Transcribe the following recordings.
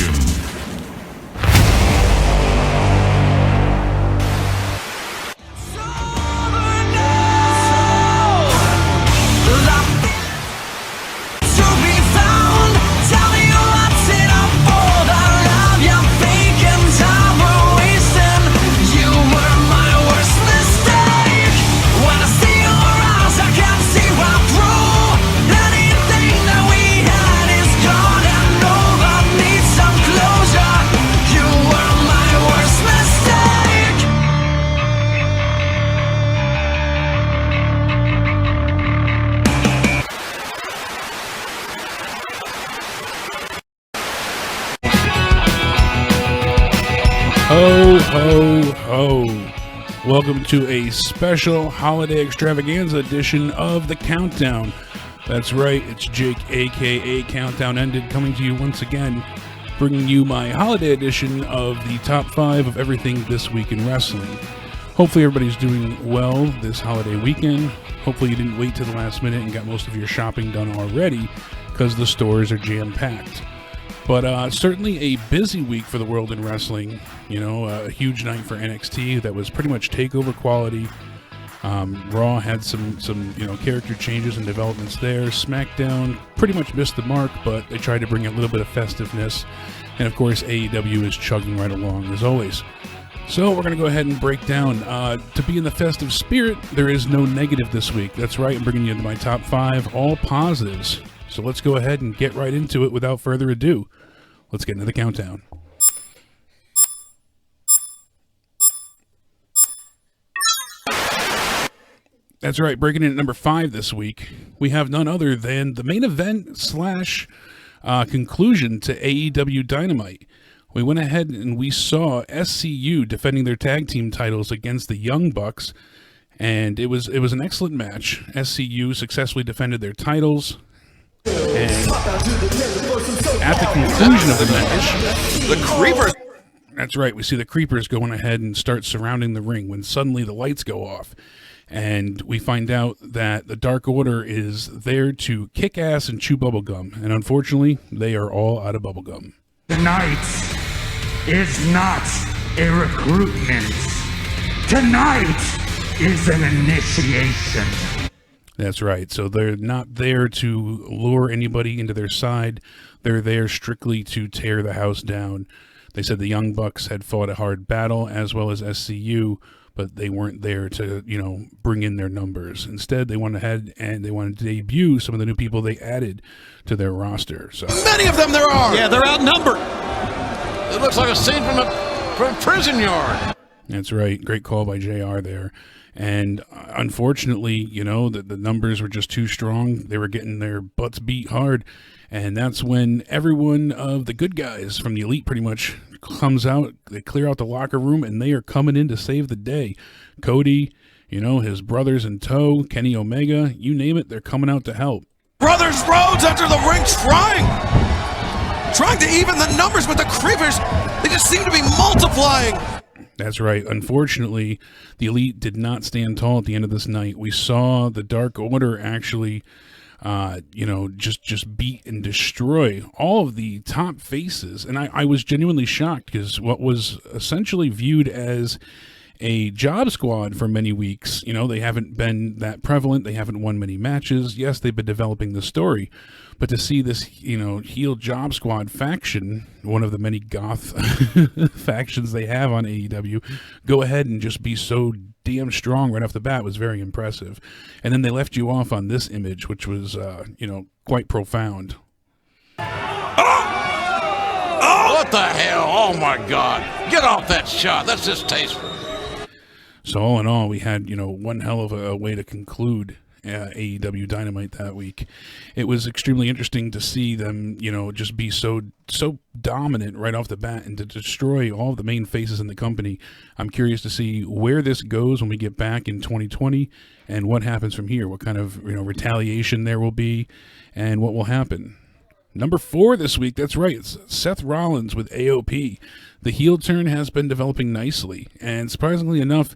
relaxation. Ho, ho, ho. Welcome to a special holiday extravaganza edition of The Countdown. That's right, it's Jake, a.k.a. Countdown Ended, coming to you once again, bringing you my holiday edition of the top 5 of everything this week in wrestling. Hopefully everybody's doing well this holiday weekend. Hopefully you didn't wait to the last minute and got most of your shopping done already, because the stores are jam-packed. But certainly a busy week for the world in wrestling. You know, a huge night for NXT that was pretty much takeover quality. Raw had some character changes and developments there. SmackDown pretty much missed the mark, but they tried to bring a little bit of festiveness. And of course, AEW is chugging right along as always. So we're going to go ahead and break down. To be in the festive spirit, there is no negative this week. That's right, I'm bringing you into my top 5, all positives. So let's go ahead and get right into it without further ado. Let's get into the countdown. That's right, breaking in at number 5 this week, we have none other than the main event / conclusion to AEW Dynamite. We went ahead and we saw SCU defending their tag team titles against the Young Bucks, and it was an excellent match. SCU successfully defended their titles. And at the conclusion of the match, the Creepers. That's right, we see the Creepers going ahead and start surrounding the ring when suddenly the lights go off. And we find out that the Dark Order is there to kick ass and chew bubblegum. And unfortunately, they are all out of bubblegum. Tonight is not a recruitment. Tonight is an initiation. That's right. So they're not there to lure anybody into their side. They're there strictly to tear the house down. They said the Young Bucks had fought a hard battle, as well as SCU, but they weren't there to, bring in their numbers. Instead, they went ahead and they wanted to debut some of the new people they added to their roster. So many of them there are. Yeah, they're outnumbered. It looks like a scene from a prison yard. That's right. Great call by JR there. And unfortunately, the numbers were just too strong. They were getting their butts beat hard. And that's when everyone of the good guys from the Elite pretty much comes out. They clear out the locker room, and they are coming in to save the day. Cody, his brothers in tow, Kenny Omega, you name it, they're coming out to help. Brothers Rhodes enter the ring trying to even the numbers with the Creepers. They just seem to be multiplying. That's right. Unfortunately, the Elite did not stand tall at the end of this night. We saw the Dark Order actually, just beat and destroy all of the top faces. And I was genuinely shocked because what was essentially viewed as a job squad for many weeks, they haven't been that prevalent. They haven't won many matches. Yes, they've been developing the story. But to see this, heel job squad faction, one of the many goth factions they have on AEW, go ahead and just be so damn strong right off the bat was very impressive. And then they left you off on this image, which was, quite profound. Oh, what the hell? Oh, my God. Get off that shot. That's distasteful. So all in all, we had, one hell of a way to conclude AEW Dynamite that week. It was extremely interesting to see them, just be so dominant right off the bat and to destroy all of the main faces in the company. I'm curious to see where this goes when we get back in 2020 and what happens from here, what kind of, retaliation there will be and what will happen. Number 4 this week, that's right, it's Seth Rollins with AOP. The heel turn has been developing nicely, and surprisingly enough,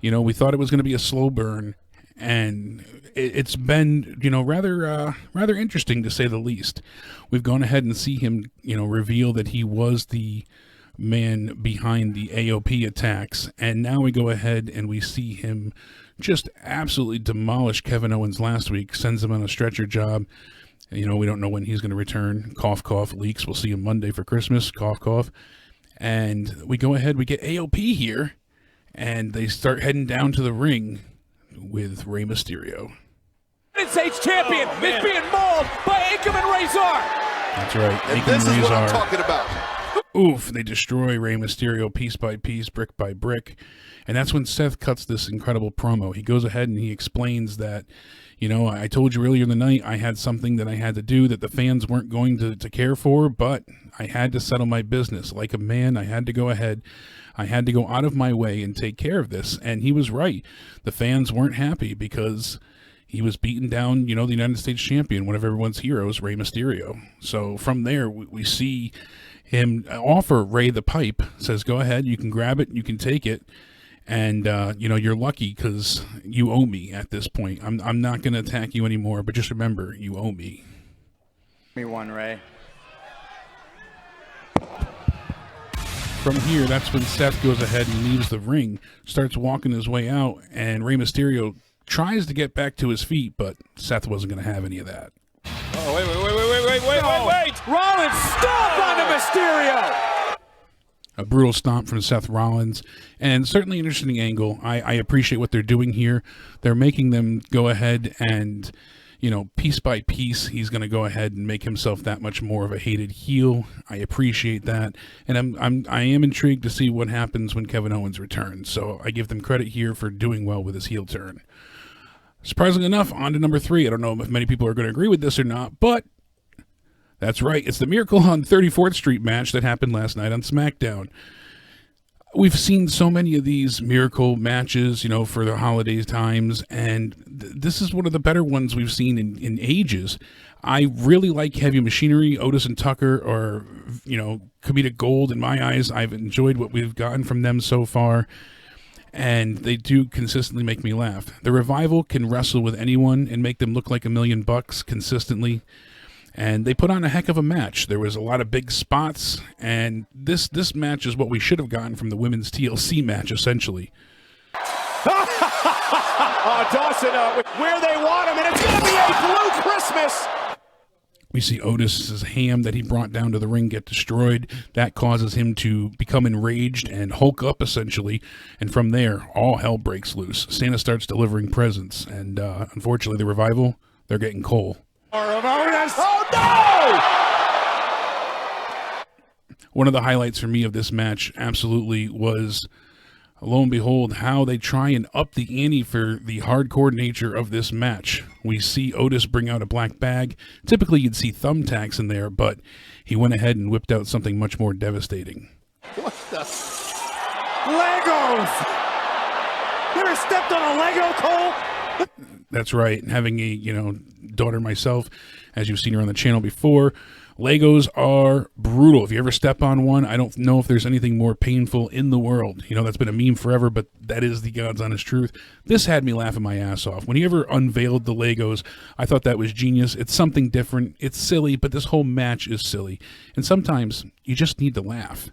we thought it was going to be a slow burn. and it's been, rather interesting to say the least. We've gone ahead and see him, reveal that he was the man behind the AOP attacks, and now we go ahead and we see him just absolutely demolish Kevin Owens last week, sends him on a stretcher job. We don't know when he's going to return. Cough, cough, leaks. We'll see him Monday for Christmas. Cough, cough. And we go ahead, we get AOP here, and they start heading down to the ring with Rey Mysterio. United States champion is being mauled by Aikman Razor. That's right. And this is what I'm talking about. Oof, they destroy Rey Mysterio piece by piece, brick by brick. And that's when Seth cuts this incredible promo. He goes ahead and he explains that, I told you earlier in the night I had something that I had to do that the fans weren't going to care for, but I had to settle my business. Like a man, I had to go ahead. I had to go out of my way and take care of this. And he was right. The fans weren't happy because he was beating down, the United States champion, one of everyone's heroes, Rey Mysterio. So from there, we see him offer Rey the pipe, says, go ahead, you can grab it, you can take it. And, you're lucky because you owe me at this point. I'm not going to attack you anymore, but just remember, you owe me. Me one, Rey. From here, that's when Seth goes ahead and leaves the ring, starts walking his way out, and Rey Mysterio tries to get back to his feet, but Seth wasn't going to have any of that. Oh, wait. Rollins, stomp onto Mysterio. A brutal stomp from Seth Rollins, and certainly an interesting angle. I appreciate what they're doing here. They're making them go ahead and, piece by piece, he's going to go ahead and make himself that much more of a hated heel. I appreciate that, and I am intrigued to see what happens when Kevin Owens returns. So I give them credit here for doing well with his heel turn. Surprisingly enough, on to number 3. I don't know if many people are going to agree with this or not, but that's right. It's the Miracle on 34th Street match that happened last night on SmackDown. We've seen so many of these Miracle matches, for the holiday times, and this is one of the better ones we've seen in ages. I really like Heavy Machinery. Otis and Tucker are, comedic gold in my eyes. I've enjoyed what we've gotten from them so far, and they do consistently make me laugh. The Revival can wrestle with anyone and make them look like $1 million consistently. And they put on a heck of a match. There was a lot of big spots, and this match is what we should have gotten from the women's TLC match, essentially. Dawson, where they want him, and it's going to be a blue Christmas. We see Otis's ham that he brought down to the ring get destroyed. That causes him to become enraged and Hulk up, essentially. And from there, all hell breaks loose. Santa starts delivering presents, and unfortunately, the Revival, they're getting coal. Oh, no! One of the highlights for me of this match absolutely was, lo and behold, how they try and up the ante for the hardcore nature of this match. We see Otis bring out a black bag. Typically, you'd see thumbtacks in there, but he went ahead and whipped out something much more devastating. What the? Legos! You ever stepped on a Lego, Cole? That's right. Having a, daughter myself, as you've seen her on the channel before, Legos are brutal. If you ever step on one, I don't know if there's anything more painful in the world. That's been a meme forever, but that is the God's honest truth. This had me laughing my ass off. When he ever unveiled the Legos, I thought that was genius. It's something different. It's silly, but this whole match is silly. And sometimes you just need to laugh.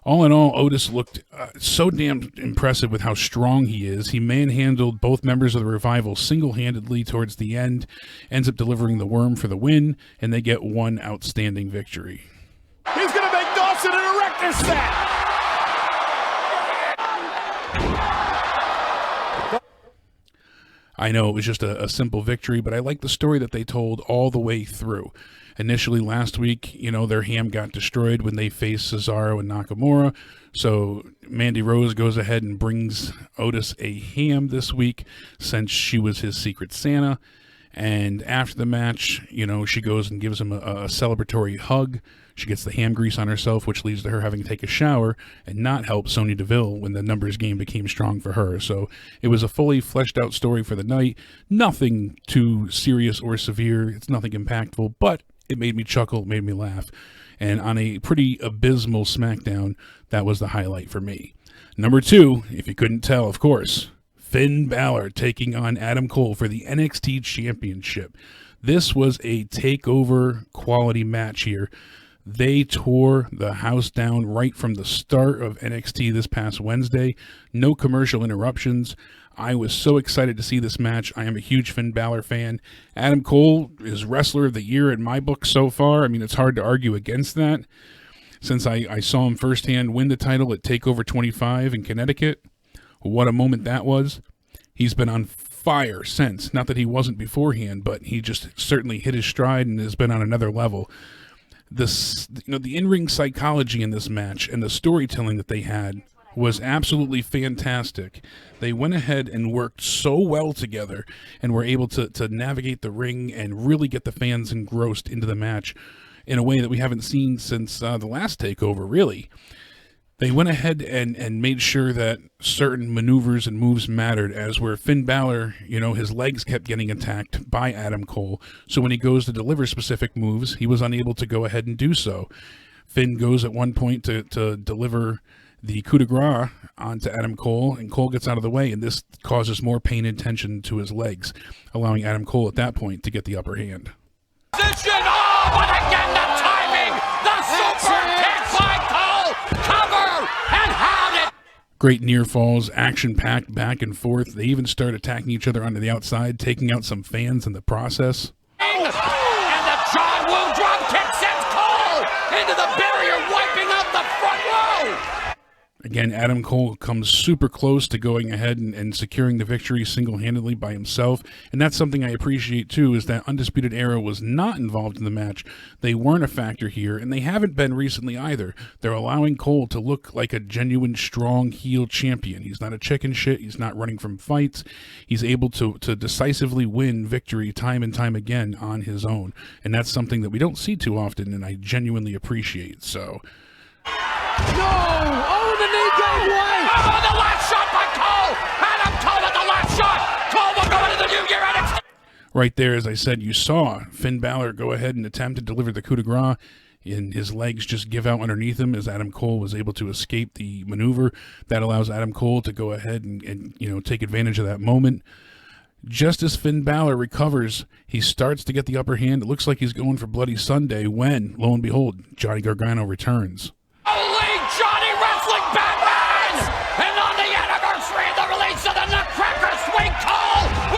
All in all, Otis looked so damn impressive with how strong he is. He manhandled both members of the Revival single-handedly towards the end, ends up delivering the worm for the win, and they get one outstanding victory. He's going to make Dawson an erector set! I know it was just a simple victory, but I like the story that they told all the way through. Initially last week, their ham got destroyed when they faced Cesaro and Nakamura. So Mandy Rose goes ahead and brings Otis a ham this week since she was his Secret Santa. And after the match, she goes and gives him a celebratory hug. She gets the ham grease on herself, which leads to her having to take a shower and not help Sonya Deville when the numbers game became strong for her. So it was a fully fleshed out story for the night. Nothing too serious or severe. It's nothing impactful, but it made me chuckle, it made me laugh. And on a pretty abysmal SmackDown, that was the highlight for me. Number 2, if you couldn't tell, of course, Finn Balor taking on Adam Cole for the NXT Championship. This was a takeover quality match here. They tore the house down right from the start of NXT this past Wednesday. No commercial interruptions. I was so excited to see this match. I am a huge Finn Balor fan. Adam Cole is Wrestler of the Year in my book so far. I mean, it's hard to argue against that, since I saw him firsthand win the title at TakeOver 25 in Connecticut. What a moment that was. He's been on fire since. Not that he wasn't beforehand, but he just certainly hit his stride and has been on another level. The in-ring psychology in this match and the storytelling that they had was absolutely fantastic. They went ahead and worked so well together and were able to navigate the ring and really get the fans engrossed into the match in a way that we haven't seen since the last TakeOver, really. They went ahead and made sure that certain maneuvers and moves mattered, as where Finn Balor, his legs kept getting attacked by Adam Cole. So when he goes to deliver specific moves, he was unable to go ahead and do so. Finn goes at one point to deliver the coup de grace onto Adam Cole, and Cole gets out of the way, and this causes more pain and tension to his legs, allowing Adam Cole at that point to get the upper hand. Position. Oh, but again the timing. The super kick by Cole. Cover and had it. Great near falls, action-packed back and forth. They even start attacking each other onto the outside, taking out some fans in the process. And the John Woo drop kick sends Cole into the barrier, wiping out the front row. Again, Adam Cole comes super close to going ahead and securing the victory single-handedly by himself. And that's something I appreciate, too, is that Undisputed Era was not involved in the match. They weren't a factor here, and they haven't been recently either. They're allowing Cole to look like a genuine, strong heel champion. He's not a chicken shit. He's not running from fights. He's able to decisively win victory time and time again on his own. And that's something that we don't see too often, and I genuinely appreciate. So... No! Oh, the knee gave way! Oh, the last shot by Cole! Adam Cole with the last shot! Cole will go into the New Year NXT! Right there, as I said, you saw Finn Balor go ahead and attempt to deliver the coup de grace, and his legs just give out underneath him as Adam Cole was able to escape the maneuver. That allows Adam Cole to go ahead and take advantage of that moment. Just as Finn Balor recovers, he starts to get the upper hand. It looks like he's going for Bloody Sunday when, lo and behold, Johnny Gargano returns. Holy Johnny Wrestling Batman! And on the anniversary of the release of the Nutcracker Sweet Cole!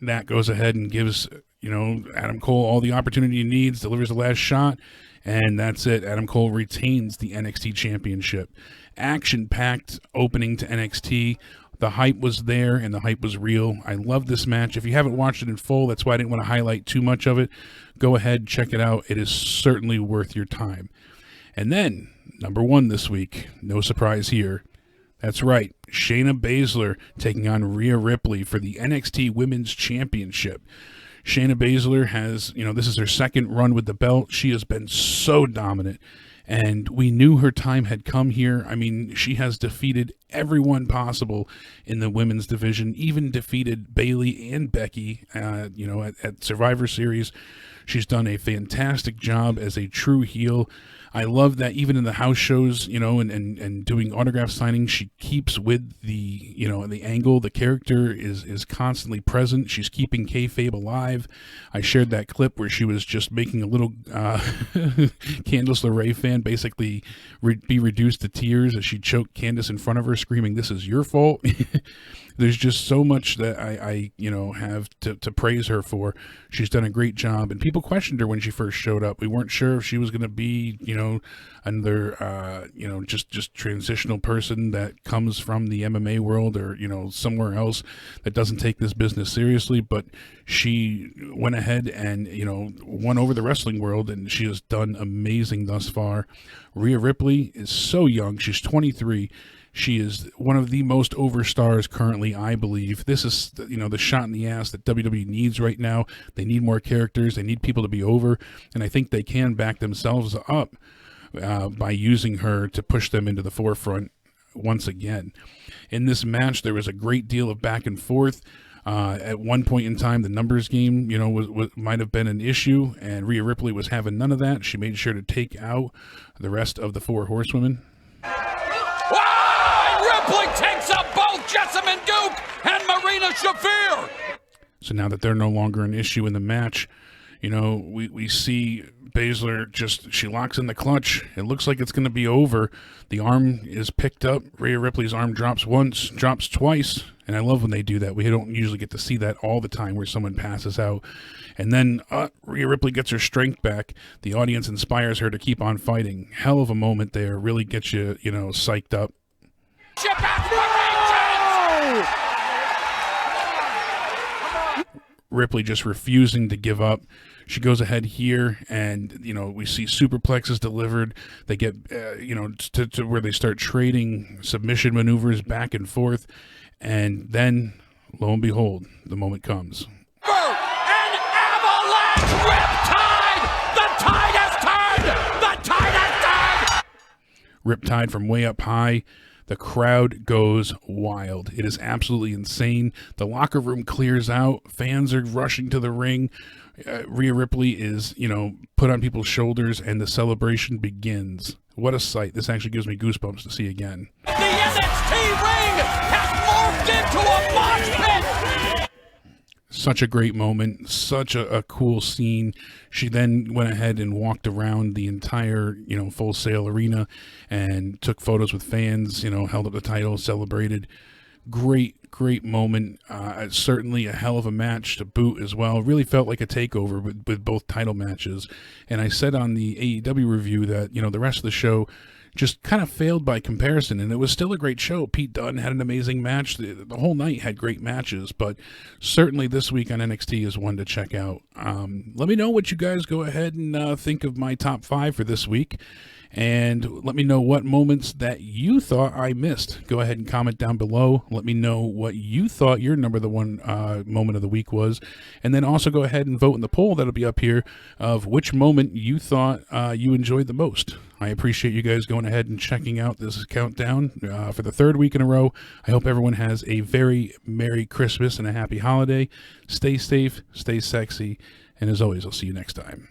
That goes ahead and gives, Adam Cole all the opportunity he needs, delivers the last shot, and that's it. Adam Cole retains the NXT Championship. Action-packed opening to NXT. The hype was there, and the hype was real. I love this match. If you haven't watched it in full, that's why I didn't want to highlight too much of it. Go ahead, check it out. It is certainly worth your time. And then, number one this week, no surprise here. That's right, Shayna Baszler taking on Rhea Ripley for the NXT Women's Championship. Shayna Baszler has, this is her second run with the belt. She has been so dominant, and we knew her time had come here. I mean, she has defeated everyone possible in the women's division, even defeated Bayley and Becky, at Survivor Series. She's done a fantastic job as a true heel. I love that even in the house shows, and doing autograph signings, she keeps with the, the angle. The character is constantly present. She's keeping kayfabe alive. I shared that clip where she was just making a little Candice LeRae fan basically be reduced to tears as she choked Candice in front of her, screaming, "This is your fault." There's just so much that I have to praise her for. She's done a great job, and people questioned her when she first showed up. We weren't sure if she was going to be, another, just transitional person that comes from the MMA world or, somewhere else that doesn't take this business seriously. But she went ahead and, won over the wrestling world, and she has done amazing thus far. Rhea Ripley is so young. She's 23. She is one of the most over stars currently, I believe. This is, the shot in the ass that WWE needs right now. They need more characters. They need people to be over. And I think they can back themselves up by using her to push them into the forefront once again. In this match, there was a great deal of back and forth. At one point in time, the numbers game, might have been an issue, and Rhea Ripley was having none of that. She made sure to take out the rest of the four horsewomen. Ripley takes up both Jessamine Duke and Marina Shafir. So now that they're no longer an issue in the match, you know, we see Baszler she locks in the clutch. It looks like it's going to be over. The arm is picked up. Rhea Ripley's arm drops once, drops twice. And I love when they do that. We don't usually get to see that all the time where someone passes out. And then Rhea Ripley gets her strength back. The audience inspires her to keep on fighting. Hell of a moment there. Really gets you, psyched up. Ripley just refusing to give up. She goes ahead here, and, we see superplexes delivered. They get, to where they start trading submission maneuvers back and forth. And then, lo and behold, the moment comes. An avalanche riptide! The tide has turned! The tide has turned! Riptide from way up high. The crowd goes wild. It is absolutely insane. The locker room clears out. Fans are rushing to the ring. Rhea Ripley is, put on people's shoulders, and the celebration begins. What a sight. This actually gives me goosebumps to see again. The NXT ring has morphed into a mosh pit! Such a great moment, such a cool scene. She then went ahead and walked around the entire, Full Sail arena and took photos with fans, held up the title, celebrated. Great moment. Certainly a hell of a match to boot as well. Really felt like a takeover with both title matches. And I said on the AEW review that, the rest of the show just kind of failed by comparison, and it was still a great show. Pete Dunne had an amazing match. The whole night had great matches, but certainly this week on NXT is one to check out. Let me know what you guys go ahead and think of my top 5 for this week, and let me know what moments that you thought I missed. Go ahead and comment down below. Let me know what you thought your number one moment of the week was, and then also go ahead and vote in the poll that'll be up here of which moment you thought you enjoyed the most. I appreciate you guys going ahead and checking out this countdown for the 3rd week in a row. I hope everyone has a very Merry Christmas and a happy holiday. Stay safe, stay sexy, and as always, I'll see you next time.